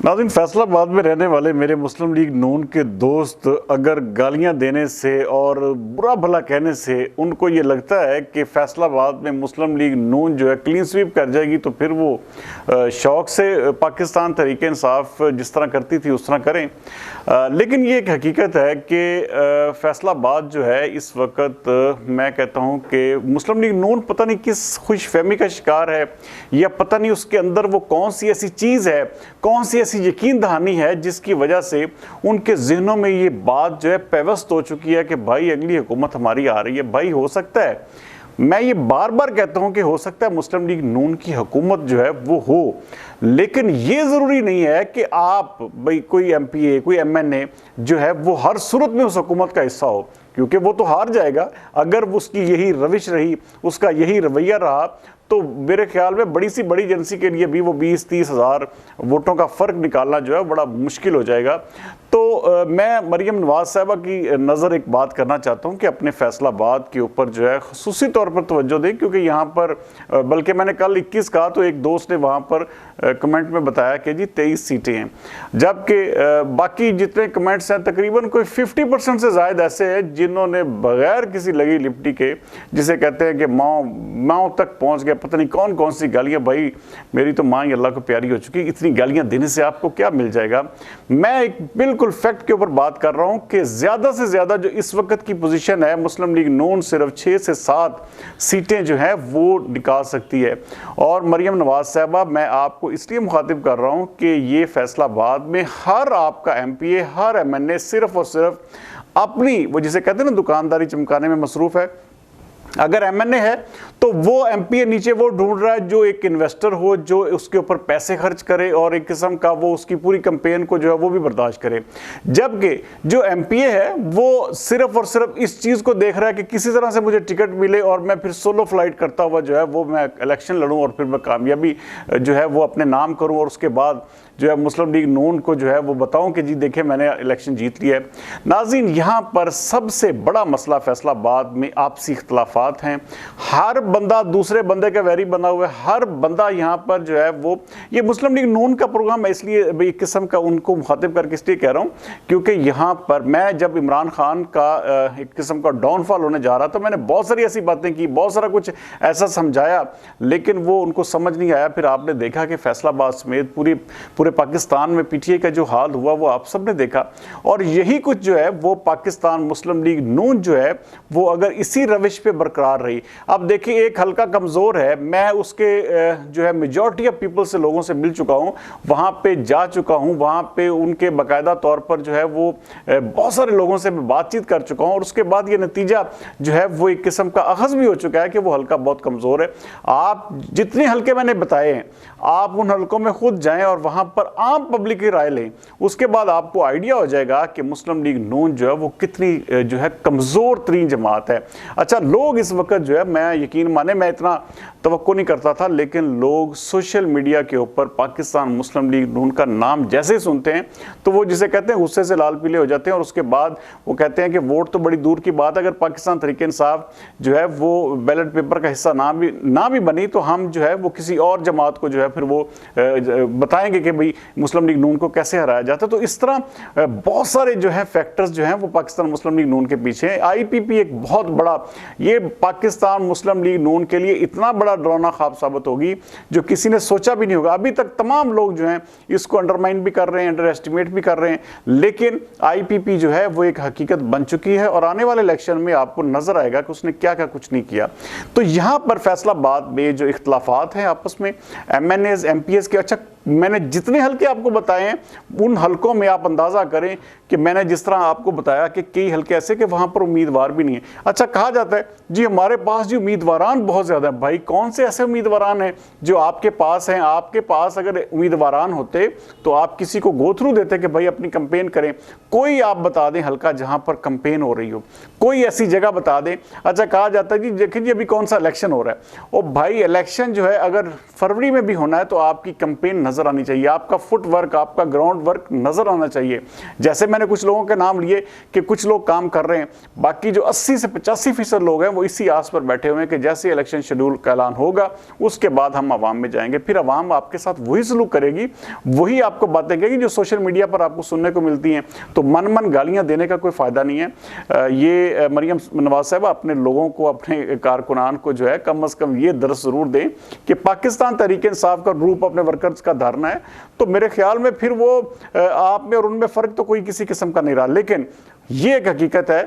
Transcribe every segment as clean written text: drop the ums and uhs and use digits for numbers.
नाज़रीन, फैसलाबाद में रहने वाले मेरे मुस्लिम लीग नून के दोस्त अगर गालियां देने से और बुरा भला कहने से उनको ये लगता है कि फैसलाबाद में मुस्लिम लीग नून जो है क्लीन स्वीप कर जाएगी, तो फिर वो शौक से पाकिस्तान तहरीक इंसाफ जिस तरह करती थी उस तरह करें। लेकिन ये एक हकीकत है कि फैसलाबाद जो है इस वक्त मैं कहता हूँ कि मुस्लिम लीग नून पता नहीं किस खुशफहमी का शिकार है, या पता नहीं उसके अंदर वो कौन सी ऐसी चीज़ है, कौन सी ऐसी यकीन दहानी है जिसकी वजह से उनके जहनों में ये बात जो है पेवस्त हो चुकी है कि भाई अगली हुकूमत हमारी आ रही है। भाई हो सकता है, मैं ये बार बार कहता हूं कि हो सकता है मुस्लिम लीग नून की हुकूमत जो है वो हो, लेकिन ये ज़रूरी नहीं है कि आप भाई कोई एमपीए कोई एमएनए जो है वो हर सूरत में उस हुकूमत का हिस्सा हो, क्योंकि वो तो हार जाएगा अगर उसकी यही रविश रही, उसका यही रवैया रहा। तो मेरे ख्याल में बड़ी सी बड़ी एजेंसी के लिए भी वो 20-30 हज़ार वोटों का फ़र्क निकालना जो है बड़ा मुश्किल हो जाएगा। तो मैं मरियम नवाज साहबा की नज़र एक बात करना चाहता हूँ कि अपने फैसलाबाद के ऊपर जो है खुसूसी तौर पर तवज्जो दें, क्योंकि यहाँ पर बल्कि मैंने कल 21 कहा तो एक दोस्त ने वहाँ पर कमेंट में बताया कि जी 23 सीटें हैं, जबकि बाकी जितने कमेंट्स हैं तकरीबन कोई 50% से ज़ायद ऐसे हैं जिन्होंने बगैर किसी लगी लिपटी के, जिसे कहते हैं कि माँ तक पहुँच गए, पता नहीं कौन कौन सी गालियाँ। भाई मेरी तो माँ ही अल्लाह को प्यारी हो चुकी, इतनी गालियाँ देने से आपको क्या मिल जाएगा। मैं एक बिल्कुल फैक्ट के ऊपर बात कर रहा हूं कि ज्यादा से ज्यादा जो इस वक्त की पोजीशन है, मुस्लिम लीग नून सिर्फ 6 से 7 सीटें जो है वो निकाल सकती है। और मरियम नवाज साहबा, मैं आपको इसलिए मुखातिब कर रहा हूं कि ये फैसलाबाद में हर आपका एमपीए, हर एमएनए सिर्फ और सिर्फ अपनी वो जिसे कहते हैं ना दुकानदारी चमकाने में मसरूफ है। अगर एमएनए है तो वो एमपीए नीचे वो ढूंढ रहा है जो एक इन्वेस्टर हो, जो उसके ऊपर पैसे खर्च करे और एक किस्म का वो उसकी पूरी कैंपेन को जो है वो भी बर्दाश्त करे। जबकि जो एमपीए है वो सिर्फ और सिर्फ इस चीज़ को देख रहा है कि किसी तरह से मुझे टिकट मिले और मैं फिर सोलो फ्लाइट करता हुआ जो है वो मैं इलेक्शन लड़ूँ और फिर मैं कामयाबी जो है वो अपने नाम करूँ और उसके बाद जो है मुस्लिम लीग नून को जो है वो बताऊं कि जी देखें मैंने इलेक्शन जीत लिया है। नाज़रीन, यहाँ पर सबसे बड़ा मसला फैसलाबाद में आपसी इख्तलाफात हैं। हर बंदा दूसरे बंदे का वैरी बना हुआ है, हर बंदा यहाँ पर जो है वो, ये मुस्लिम लीग नून का प्रोग्राम है, इसलिए एक किस्म का उनको मुखातिब करके इसलिए कह रहा हूँ क्योंकि यहाँ पर मैं जब इमरान खान का एक किस्म का डाउनफॉल होने जा रहा था, मैंने बहुत सारी ऐसी बातें की, बहुत सारा कुछ ऐसा समझाया, लेकिन वो उनको समझ नहीं आया। फिर आपने देखा कि फैसलाबाद समेत पूरे पाकिस्तान में पीटीआई का जो हाल हुआ वो आप सब ने देखा। और यही कुछ जो है वो पाकिस्तान मुस्लिम लीग नून जो है वो अगर इसी रविश पे बरकरार रही, अब देखिए एक हल्का कमज़ोर है, मैं उसके जो है मेजॉरिटी ऑफ पीपल से लोगों से मिल चुका हूँ, वहाँ पे जा चुका हूँ, वहाँ पे उनके बाकायदा तौर पर जो है वो बहुत सारे लोगों से मैं बातचीत कर चुका हूँ और उसके बाद ये नतीजा जो है वो एक किस्म का अखज़ भी हो चुका है कि वो हल्का बहुत कमज़ोर है। आप जितने हल्के मैंने बताए हैं, आप उन हल्कों में खुद जाएं और वहाँ पर आम पब्लिक की राय लें, उसके बाद आपको आइडिया हो जाएगा कि मुस्लिम लीग नून जो है वो कितनी जो है कमज़ोर तरीन जमात है। अच्छा, लोग इस वक्त जो है, मैं यकीन माने मैं इतना तवक्को नहीं करता था, लेकिन लोग सोशल मीडिया के ऊपर पाकिस्तान मुस्लिम लीग नून का नाम जैसे ही सुनते हैं तो वो जिसे कहते हैं गुस्से से लाल पीले हो जाते हैं और उसके बाद वो कहते हैं कि वोट तो बड़ी दूर की बात, अगर पाकिस्तान तहरीक इंसाफ जो है वो बैलेट पेपर का हिस्सा ना भी बनी तो हम जो है वो किसी और जमात को जो है फिर वो बताएंगे कि भाई मुस्लिम लीग नून को कैसे हराया जाता है। तो इस तरह बहुत सारे जो है फैक्टर्स जो हैं वो पाकिस्तान मुस्लिम लीग नून के पीछे हैं। आईपीपी एक बहुत बड़ा, ये पाकिस्तान मुस्लिम लीग नून के लिए इतना बड़ा डरावना ख्वाब साबित होगी जो किसी ने सोचा भी नहीं होगा। अभी तक तमाम लोग जो हैं इसको अंडरमाइन भी कर रहे हैं, अंडर एस्टिमेट भी कर रहे हैं, लेकिन आईपीपी जो है वो एक हकीकत बन चुकी है और आने वाले इलेक्शन में आपको नजर आएगा कि उसने क्या क्या कुछ नहीं किया। तो यहाँ पर फैसलाबाद में जो इख्तलाफात हैं आपस में एमएनएज एमपीएस के, अच्छा मैंने जितने हल्के आपको बताए हैं उन हल्कों में आप अंदाज़ा करें कि मैंने जिस तरह आपको बताया कि कई हल्के ऐसे कि वहाँ पर उम्मीदवार भी नहीं है। अच्छा, कहा जाता है जी हमारे पास जी उम्मीदवारान बहुत ज़्यादा है। भाई कौन से ऐसे उम्मीदवारान हैं जो आपके पास हैं? आपके पास अगर उम्मीदवारान होते तो आप किसी को गो थ्रू देते कि भाई अपनी कंपेन करें। कोई आप बता दें हल्का जहाँ पर कंपेन हो रही हो, कोई ऐसी जगह बता दें। अच्छा, कहा जाता है जी देखिए जी अभी कौन सा इलेक्शन हो रहा है, और भाई इलेक्शन जो है अगर फरवरी में भी होना है तो आपकी कंपेन नजर आनी चाहिए, आपका फुट वर्क, आपका ग्राउंड वर्क नजर आना चाहिए। जैसे मैंने कुछ लोगों के नाम लिए कि कुछ लोग काम कर रहे हैं, बाकी जो 80 से 85% लोग हैं वो इसी आस पर बैठे हुए हैं कि जैसे इलेक्शन शेड्यूल का ऐलान होगा उसके बाद हम आवाम में जाएंगे, फिर आवाम आपके साथ वही सलूक करेगी, वही आपको बातें कहेगी जो सोशल मीडिया पर आपको सुनने को मिलती हैं। तो मन मन गालियां देने का कोई फायदा नहीं है। ये मरियम नवाज साहब अपने लोगों को, अपने कारकुनान को जो है कम से कम ये दर्स जरूर दें कि पाकिस्तान तहरीक इंसाफ का ग्रुप अपने वर्कर्स का धरना है, तो मेरे ख्याल में फिर वो आप में और उनमें फर्क तो कोई किसी किस्म का नहीं रहा। लेकिन ये एक हकीकत है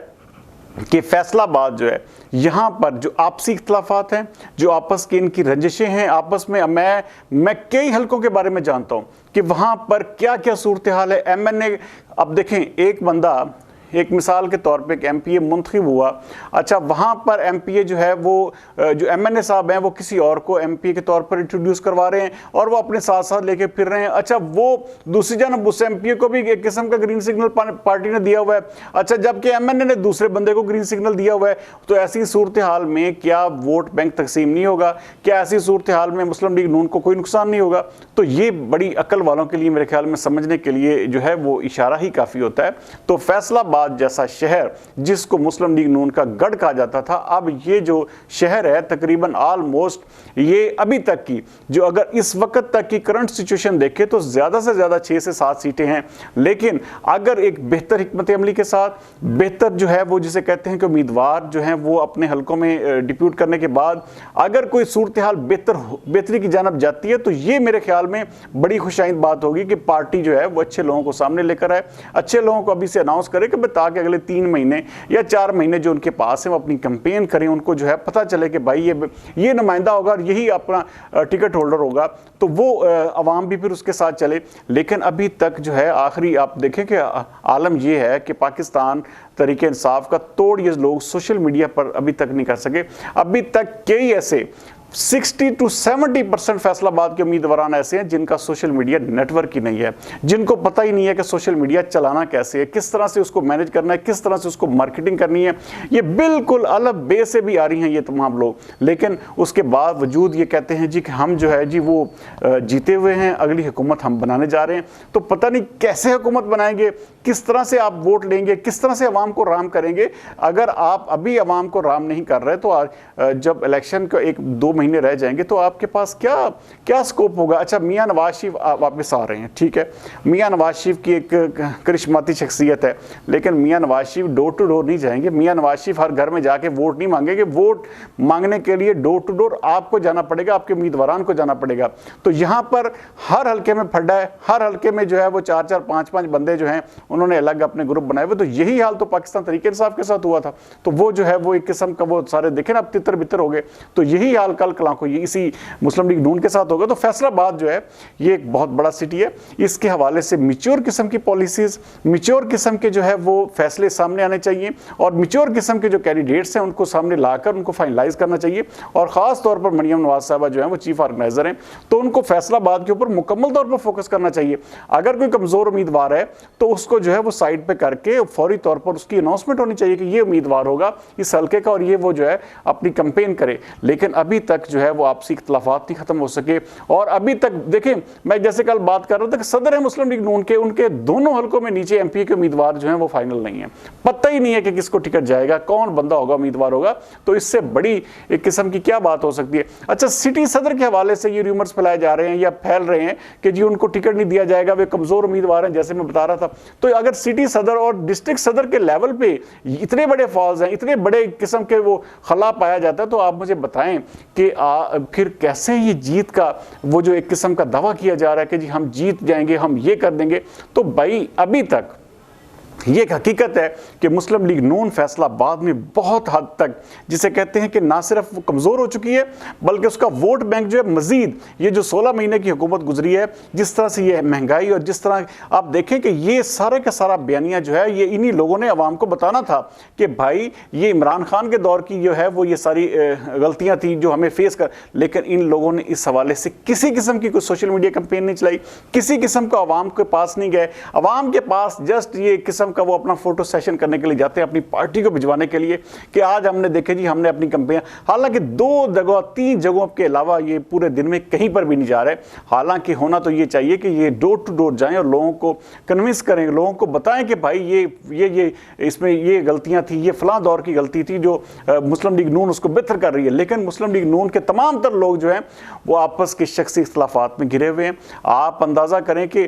कि फैसलाबाद जो है, यहाँ पर जो आपसी इख्तलाफात हैं, जो आपस की इनकी रंजिशें हैं आपस में, मैं कई हलकों के बारे में जानता हूँ कि वहाँ पर क्या क्या सूरत हाल है। MNA, अब देखें एक बंदा, एक मिसाल के तौर पे एक MPA मुंतखब हुआ, अच्छा वहाँ पर MPA जो है वो जो MNA साहब हैं वो किसी और को MPA के तौर पर इंट्रोड्यूस करवा रहे हैं और वो अपने साथ साथ लेके फिर रहे हैं। अच्छा वो दूसरी जानब उस MPA को भी एक किस्म का ग्रीन सिग्नल पार्टी ने दिया हुआ है, अच्छा जबकि MNA ने दूसरे बंदे को ग्रीन सिग्नल दिया हुआ है। तो ऐसी सूरत हाल में क्या वोट बैंक तकसीम नहीं होगा? क्या ऐसी सूरत हाल में मुस्लिम लीग नून को कोई नुकसान नहीं होगा? तो ये बड़ी अक्ल वालों के लिए मेरे ख्याल में समझने के लिए जो है वो इशारा ही काफ़ी होता है। तो फैसलाबाद जैसा शहर जिसको मुस्लिम लीग नून का गढ़ कहा जाता था, अब ये जो शहर है तकरीबन ऑलमोस्ट ये अभी तक की जो अगर इस वक्त तक की करंट सिचुएशन देखे तो ज़्यादा से ज़्यादा 6 से 7 सीटें हैं। लेकिन अगर एक बेहतर हिकमत अमली के साथ बेहतर जो है वो जिसे कहते हैं कि उम्मीदवार जो हैं वो अपने हलकों में डिप्यूट करने के बाद अगर कोई सूरत हाल बेहतरी की जानब जाती है तो ये मेरे ख्याल में बड़ी खुशाइंद बात होगी कि पार्टी जो है वो अच्छे लोगों को सामने लेकर आए, अच्छे लोगों को अभी से अनाउंस करे कि ताकि अगले 3 महीने या 4 महीने जो उनके पास है वो अपनी कैंपेन करें, उनको जो है पता चले कि भाई ये नुमाइंदा होगा और यही अपना टिकट होल्डर होगा, तो वो अवाम भी फिर उसके साथ चले। लेकिन अभी तक जो है आखिरी आप देखें कि आलम ये है कि पाकिस्तान तरीके इंसाफ का तोड़ ये लोग सोशल मीडिया पर अभी तक नहीं कर सके। अभी तक कई ऐसे 60 to 70% फैसलाबाद के उम्मीदवार ऐसे हैं जिनका सोशल मीडिया नेटवर्क ही नहीं है, जिनको पता ही नहीं है कि सोशल मीडिया चलाना कैसे है, किस तरह से उसको मैनेज करना है, किस तरह से उसको मार्केटिंग करनी है। ये बिल्कुल अलग बे से भी आ रही हैं ये तमाम लोग, लेकिन उसके बावजूद ये कहते हैं जी कि हम जो है जी वो जीते हुए हैं, अगली हुकूमत हम बनाने जा रहे हैं। तो पता नहीं कैसे हुकूमत बनाएंगे, किस तरह से आप वोट लेंगे, किस तरह से अवाम को राम करेंगे। अगर आप अभी अवाम को राम नहीं कर रहे तो जब इलेक्शन का 1-2 महीने रह जाएंगे तो आपके पास क्या स्कोप होगा। अच्छा मियां नवाज शरीफ वापस आ रहे हैं, ठीक है, मियां नवाज शरीफ की एक करिश्माती शख्सियत है, लेकिन मियां Nawaz Sharif door to door नहीं जाएंगे। मियां नवाज शरीफ हर घर में जाके वोट नहीं मांगेंगे। वोट मांगने के लिए डोर टू डोर आपको जाना पड़ेगा, आपके उम्मीदवार को जाना पड़ेगा। तो यहाँ पर हर हल्के में फड्डा है, हर हल्के में जो है वो 4-4, 5-5 बंदे जो हैं उन्होंने अलग अपने ग्रुप बनाए हुए। तो यही हाल तो पाकिस्तान तरीके इंसाफ के साथ हुआ था। तो वो जो है वो एक किस्म का वो सारे देखे ना अब तितर बितर हो गए। तो यही हाल कल को ये इसी मुस्लिम लीग नून के साथ होगा। तो फैसलाबाद जो है ये एक बहुत बड़ा सिटी है, इसके हवाले से मिच्योर किस्म की पॉलिसीज, मिच्योर किस्म के जो है वो फैसले सामने आने चाहिए और मिच्योर किस्म के जो कैंडिडेट्स हैं उनको सामने लाकर उनको फाइनलाइज करना चाहिए। और खास तौर पर मरियम नवाज साहबा जो है वो चीफ ऑर्गेनाइजर हैं, तो उनको फैसलाबाद के ऊपर मुकम्मल तौर पर फोकस करना चाहिए। अगर कोई कमजोर उम्मीदवार है तो उसको जो है वो साइड पे करके फौरी तौर पर उसकी अनाउंसमेंट होनी चाहिए कि ये उम्मीदवार होगा इस हल्के का और ये वो जो है अपनी कैंपेन करे। लेकिन अभी तक जो है वो आपसी इख्तलाफात नहीं खत्म हो सके। और अभी तक देखें, मैं जैसे कल बात कर रहा था कि सदर है मुस्लिम लीग नून के, उनके दोनों हलकों में नीचे MPA के उम्मीदवार जो हैं वो फाइनल नहीं है, पता ही नहीं है कि किसको टिकट जाएगा, कौन बंदा होगा उम्मीदवार होगा। तो इससे बड़ी एक किस्म की क्या बात हो सकती है। अच्छा सिटी सदर के हवाले से ये रूमर्स फैलाए जा रहे हैं या फैल रहे हैं कि जी उनको टिकट नहीं दिया जाएगा, वे कमजोर उम्मीदवार हैं, जैसे मैं बता रहा था। तो अगर सिटी सदर और डिस्ट्रिक्ट सदर के लेवल पे इतने बड़े फॉल्स हैं, इतने बड़े किस्म के वो खला पाया जाता है, तो आप मुझे बताएं कि फिर कैसे ये जीत का वो जो एक किस्म का दावा किया जा रहा है कि जी हम जीत जाएंगे, हम ये कर देंगे। तो भाई अभी तक ये एक हकीकत है कि मुस्लिम लीग नून फैसलाबाद में बहुत हद तक जिसे कहते हैं कि ना सिर्फ वो कमज़ोर हो चुकी है बल्कि उसका वोट बैंक जो है मजीद ये जो 16 महीने की हुकूमत गुजरी है, जिस तरह से ये महंगाई और जिस तरह आप देखें कि ये सारे का सारा बयानिया जो है ये इन्हीं लोगों ने अवाम को बताना था कि भाई ये इमरान खान के दौर की जो है वो ये सारी गलतियाँ थी जो हमें फेस कर। लेकिन इन लोगों ने इस हवाले से किसी किस्म की कोई सोशल मीडिया कैंपेन नहीं चलाई, किसी किस्म का अवाम के पास नहीं गए। अवाम के पास जस्ट ये किस्म किस्म का वो अपना फोटो सेशन करने के लिए जाते हैं, अपनी पार्टी को भिजवाने के लिए कि आज हमने देखे जी हमने अपनी कंपनियां, हालांकि 2 जगह 3 जगहों के अलावा ये पूरे दिन में कहीं पर भी नहीं जा रहे। हालांकि होना तो ये चाहिए कि ये डोर टू डोर जाएं और लोगों को कन्विंस करें, लोगों को बताएं कि भाई ये इसमें ये गलतियां थी, ये फलां दौर की गलती थी जो मुस्लिम लीग नून उसको बेहतर कर रही है। लेकिन मुस्लिम लीग नून के तमाम तर लोग जो हैं वो आपस के शख्सी इख्तलाफात में घिरे हुए हैं। आप अंदाज़ा करें कि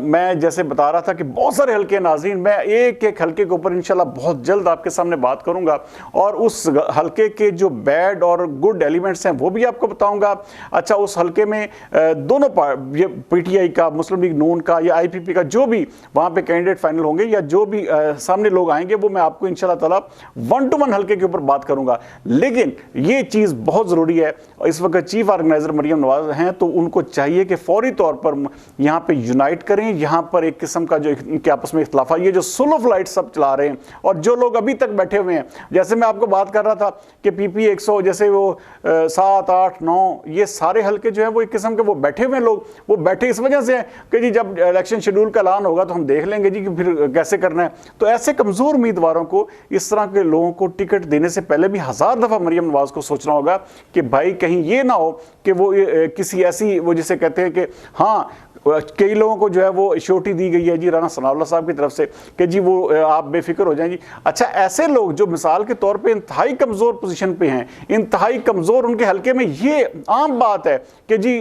मैं जैसे बता रहा था कि बहुत सारे हल्के नाज़रीन, मैं एक एक हल्के के ऊपर इंशाल्लाह बहुत जल्द आपके सामने बात करूंगा और उस हल्के के जो बैड और गुड एलिमेंट्स हैं वो भी आपको बताऊंगा। अच्छा, उस हल्के में दोनों ये पीटीआई का, मुस्लिम लीग नून का या आईपीपी का जो भी वहां पे कैंडिडेट फाइनल होंगे या जो भी सामने लोग आएंगे वो मैं आपको इंशाल्लाह ताला 1 to 1 हल्के के ऊपर बात करूंगा। लेकिन ये चीज बहुत जरूरी है, इस वक्त चीफ ऑर्गेनाइजर मरियम नवाज हैं तो उनको चाहिए कि फौरी तौर पर यहां पे यूनाइट करें। यहां पर एक किस्म का जो इनके आपस में इख्तलाफ, ये जो सुलह फ्लाइट सब चला रहे हैं और जो लोग अभी तक बैठे हुए हैं, जैसे मैं आपको बात कर रहा था कि पीपी 100 जैसे वो 7, 8, 9 ये सारे हल्के जो है वो एक किस्म के वो बैठे हुए लोग, वो बैठे इस वजह से हैं कि जी जब इलेक्शन शेड्यूल का ऐलान होगा तो हम देख लेंगे जी कि फिर कैसे करना है। तो ऐसे कमजोर उम्मीदवारों को, इस तरह के लोगों को टिकट देने से पहले भी 1000 दफा मरियम नवाज को सोचना होगा कि भाई कहीं ये ना हो कि वो किसी ऐसी, वो जिसे कहते हैं कि हाँ कई लोगों को जो है वो श्योरिटी दी गई है जी राना सनाउल्लाह साहब की तरफ से कि जी वो आप बेफिक्र हो जाएं जी। अच्छा, ऐसे लोग जो मिसाल के तौर पे इंतहाई कमज़ोर पोजीशन पे हैं, इंतहाई कमज़ोर, उनके हल्के में ये आम बात है कि जी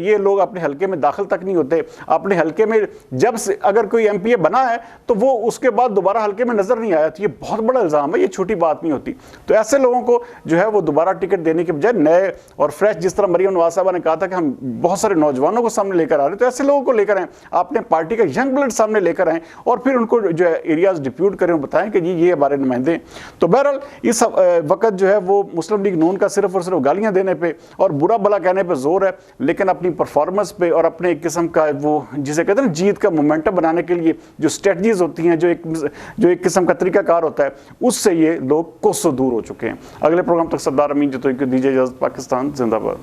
ये लोग अपने हल्के में दाखिल तक नहीं होते, अपने हल्के में जब से अगर कोई एमपीए बना है तो वो उसके बाद दोबारा हल्के में नज़र नहीं आया। तो ये बहुत बड़ा इल्ज़ाम है, ये छोटी बात नहीं होती। तो ऐसे लोगों को जो है वो दोबारा टिकट देने के बजाय नए और फ्रेश, जिस तरह मरियम नवाज साहबा ने कहा था कि हम बहुत सारे नौजवानों को सामने लेकर आ रहे हैं, तो ऐसे लोगों को लेकर आए, आपने पार्टी का यंग ब्लड सामने लेकर आए और फिर उनको जो है एरियाज डिप्यूट करें, बताएं कि जी ये हमारे नुमाइंदे। तो बहरहाल इस वक्त जो है वो मुस्लिम लीग नून का सिर्फ और सिर्फ गालियां देने पे और बुरा भला कहने पे जोर है, लेकिन अपनी परफॉर्मेंस पे और अपने एक किस्म का वो जिसे कहते हैं जीत का मोमेंटम बनाने के लिए जो स्ट्रेटजीज होती हैं, जो एक किस्म का तरीकाकार होता है, उससे ये लोग कोसों दूर हो चुके हैं। अगले प्रोग्राम तक सरदार अमीन जतोई को दीजिए इजाजत। पाकिस्तान जिंदाबाद।